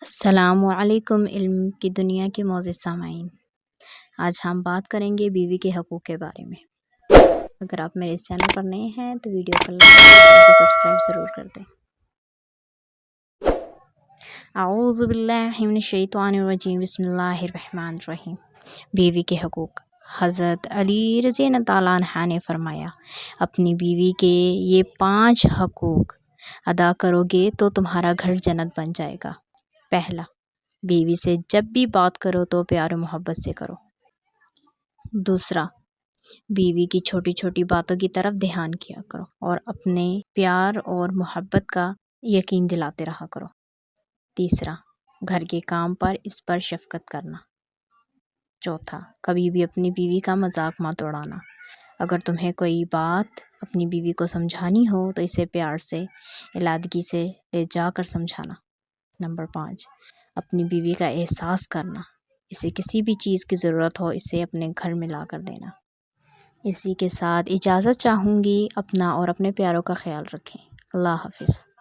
السلام علیکم علم کی دنیا کے معزز سامعین، آج ہم بات کریں گے بیوی کے حقوق کے بارے میں۔ اگر آپ میرے اس چینل پر نئے ہیں تو ویڈیو کو لائک اور سبسکرائب ضرور کر دیں۔ اعوذ باللہ من الشیطان الرجیم، بسم اللہ الرحمن الرحیم۔ بیوی کے حقوق۔ حضرت علی رضی اللہ تعالیٰ عنہ نے فرمایا، اپنی بیوی کے یہ 5 حقوق ادا کرو گے تو تمہارا گھر جنت بن جائے گا۔ پہلا، بیوی سے جب بھی بات کرو تو پیار و محبت سے کرو۔ دوسرا، بیوی کی چھوٹی چھوٹی باتوں کی طرف دھیان کیا کرو اور اپنے پیار اور محبت کا یقین دلاتے رہا کرو۔ تیسرا، گھر کے کام پر اس پر شفقت کرنا۔ چوتھا، کبھی بھی اپنی بیوی کا مذاق مت اڑانا۔ اگر تمہیں کوئی بات اپنی بیوی کو سمجھانی ہو تو اسے پیار سے، علادگی سے لے جا کر سمجھانا۔ نمبر 5، اپنی بیوی کا احساس کرنا۔ اسے کسی بھی چیز کی ضرورت ہو اسے اپنے گھر میں لا کر دینا۔ اسی کے ساتھ اجازت چاہوں گی، اپنا اور اپنے پیاروں کا خیال رکھیں۔ اللہ حافظ۔